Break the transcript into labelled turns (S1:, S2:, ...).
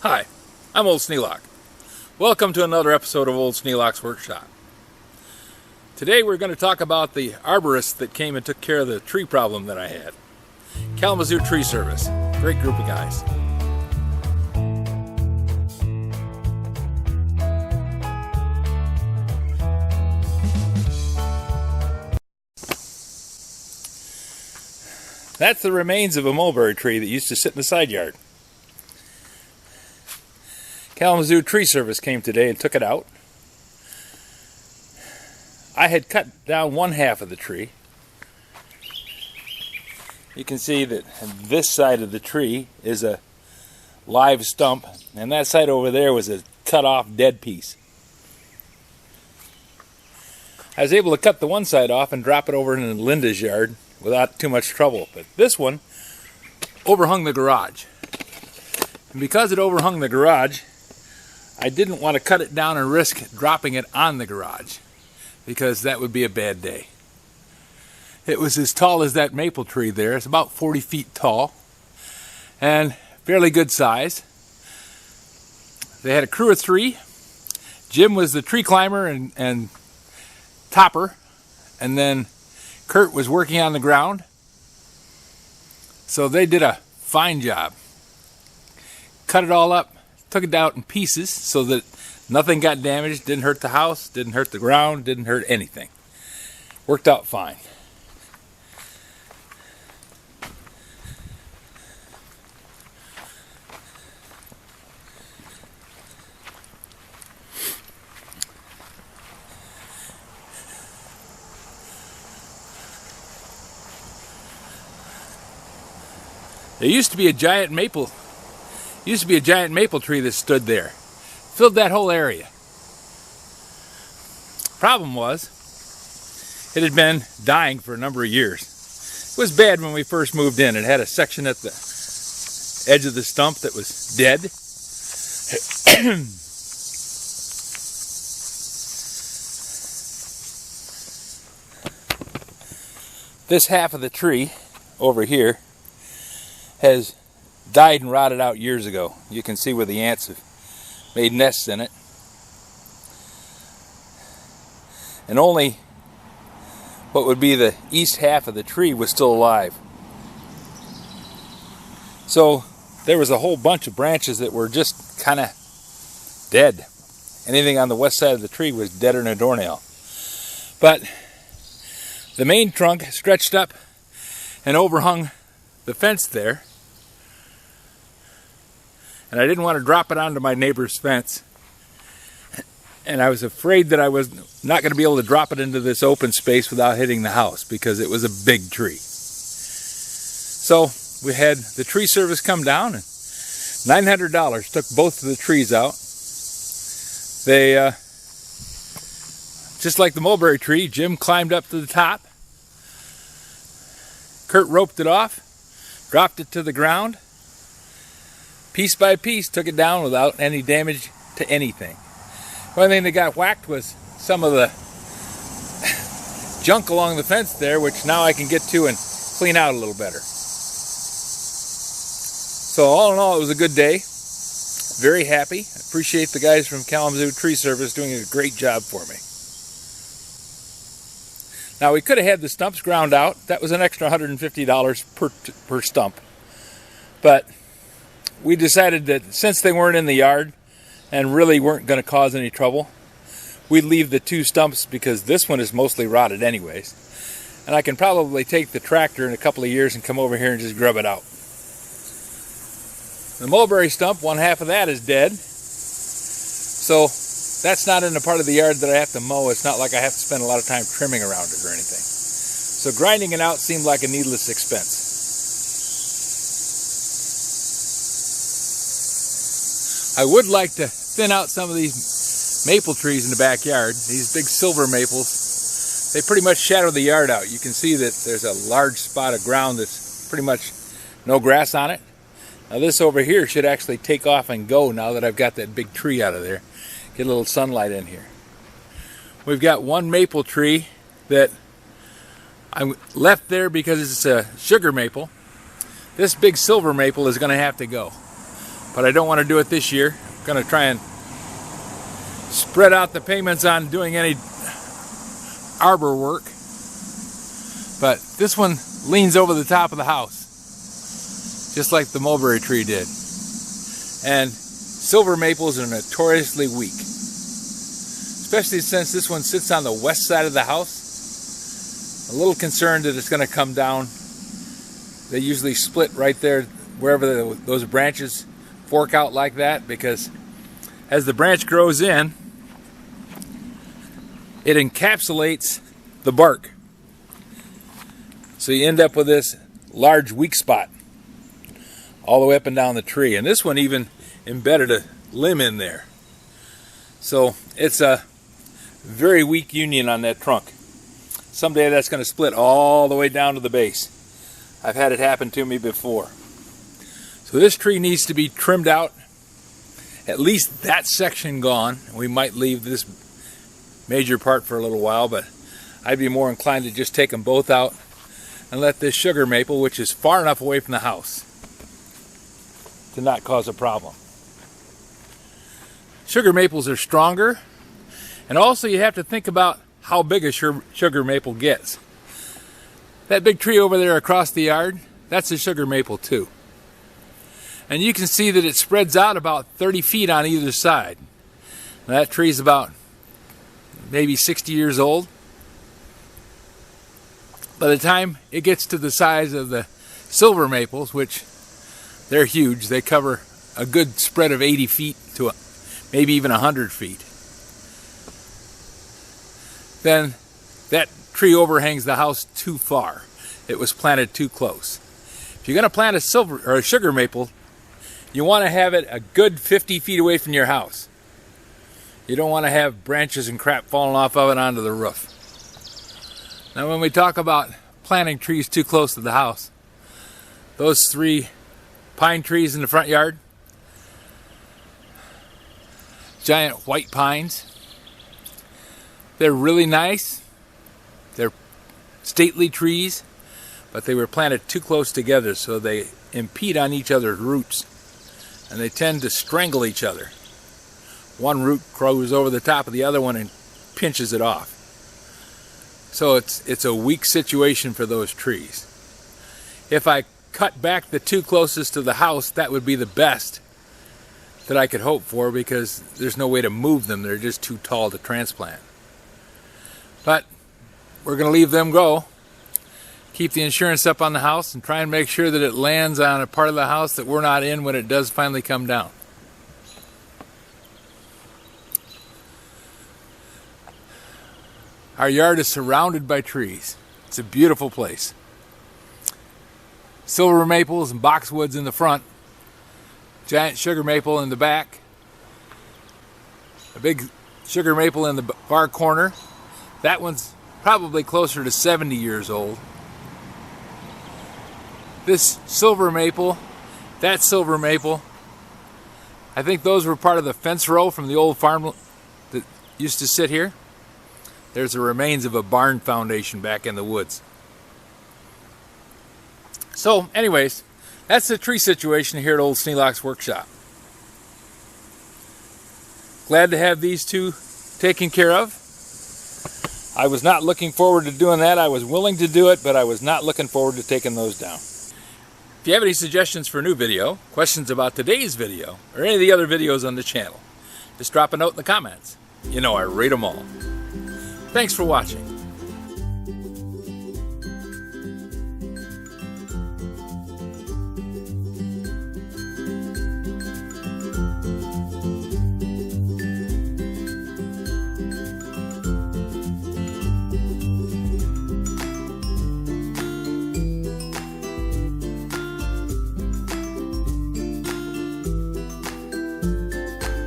S1: Hi, I'm Old Sneelock. Welcome to another episode of Old Sneelock's Workshop. Today we're going to talk about the arborist that came and took care of the tree problem that I had. Kalamazoo Tree Service. Great group of guys. That's the remains of a mulberry tree that used to sit in the side yard. Kalamazoo Tree Service came today and took it out. I had cut down one half of the tree. You can see that this side of the tree is a live stump, and that side over there was a cut off dead piece. I was able to cut the one side off and drop it over in Linda's yard without too much trouble, but this one overhung the garage. And because it overhung the garage, I didn't want to cut it down and risk dropping it on the garage, because that would be a bad day. It was as tall as that maple tree there. It's about 40 feet tall and fairly good size. They had a crew of 3. Jim was the tree climber and topper, and then Kurt was working on the ground. So they did a fine job. Cut it all up, took it out in pieces so that nothing got damaged, didn't hurt the house, didn't hurt the ground, didn't hurt anything. Worked out fine. There used to be a giant maple tree that stood there. Filled that whole area. Problem was, it had been dying for a number of years. It was bad when we first moved in. It had a section at the edge of the stump that was dead. This half of the tree over here has died and rotted out years ago. You can see where the ants have made nests in it. And only what would be the east half of the tree was still alive. So there was a whole bunch of branches that were just kind of dead. Anything on the west side of the tree was deader than a doornail. But the main trunk stretched up and overhung the fence there. And I didn't want to drop it onto my neighbor's fence. And I was afraid that I was not going to be able to drop it into this open space without hitting the house, because it was a big tree. So we had the tree service come down, and $900 took both of the trees out. They, just like the mulberry tree, Jim climbed up to the top. Kurt roped it off, dropped it to the ground. Piece by piece, took it down without any damage to anything. One thing that got whacked was some of the junk along the fence there, which now I can get to and clean out a little better. So all in all, it was a good day. Very happy. I appreciate the guys from Kalamazoo Tree Service doing a great job for me. Now, we could have had the stumps ground out. That was an extra $150 per stump. But we decided that since they weren't in the yard and really weren't going to cause any trouble, we'd leave the 2 stumps, because this one is mostly rotted anyways. And I can probably take the tractor in a couple of years and come over here and just grub it out. The mulberry stump, one half of that is dead. So that's not in the part of the yard that I have to mow. It's not like I have to spend a lot of time trimming around it or anything. So grinding it out seemed like a needless expense. I would like to thin out some of these maple trees in the backyard. These big silver maples, they pretty much shadow the yard out. You can see that there's a large spot of ground that's pretty much no grass on it. Now this over here should actually take off and go now that I've got that big tree out of there. Get a little sunlight in here. We've got one maple tree that I left there because it's a sugar maple. This big silver maple is going to have to go. but I don't want to do it this year. I'm going to try and spread out the payments on doing any arbor work. But this one leans over the top of the house, just like the mulberry tree did. And silver maples are notoriously weak, especially since this one sits on the west side of the house. A little concerned that it's going to come down. They usually split right there wherever those branches fork out like that, because as the branch grows in, it encapsulates the bark. So you end up with this large weak spot all the way up and down the tree. And this one even embedded a limb in there. So it's a very weak union on that trunk. Someday that's going to split all the way down to the base. I've had it happen to me before. So this tree needs to be trimmed out. At least that section gone. We might leave this major part for a little while, but I'd be more inclined to just take them both out and let this sugar maple, which is far enough away from the house to not cause a problem. Sugar maples are stronger, and also you have to think about how big a sugar maple gets. That big tree over there across the yard, that's a sugar maple too. And you can see that it spreads out about 30 feet on either side. Now that tree's about maybe 60 years old. By the time it gets to the size of the silver maples, which they're huge, they cover a good spread of 80 feet to maybe even 100 feet, then that tree overhangs the house too far. It was planted too close. If you're going to plant a silver or a sugar maple, you want to have it a good 50 feet away from your house. You don't want to have branches and crap falling off of it onto the roof. Now when we talk about planting trees too close to the house, those 3 pine trees in the front yard, giant white pines, they're really nice. They're stately trees, but they were planted too close together, so they impede on each other's roots, and they tend to strangle each other. One root grows over the top of the other one and pinches it off. So it's a weak situation for those trees. If I cut back the 2 closest to the house, that would be the best that I could hope for, because there's no way to move them. They're just too tall to transplant. But we're going to leave them go. Keep the insurance up on the house and try and make sure that it lands on a part of the house that we're not in when it does finally come down. Our yard is surrounded by trees. It's a beautiful place. Silver maples and boxwoods in the front. Giant sugar maple in the back. A big sugar maple in the far corner. That one's probably closer to 70 years old. This silver maple, that silver maple, I think those were part of the fence row from the old farm that used to sit here. There's the remains of a barn foundation back in the woods. So, anyways, that's the tree situation here at Old Sneelock's workshop. Glad to have these 2 taken care of. I was not looking forward to doing that. I was willing to do it, but I was not looking forward to taking those down. If you have any suggestions for a new video, questions about today's video, or any of the other videos on the channel, just drop a note in the comments. You know I read them all. Thanks for watching.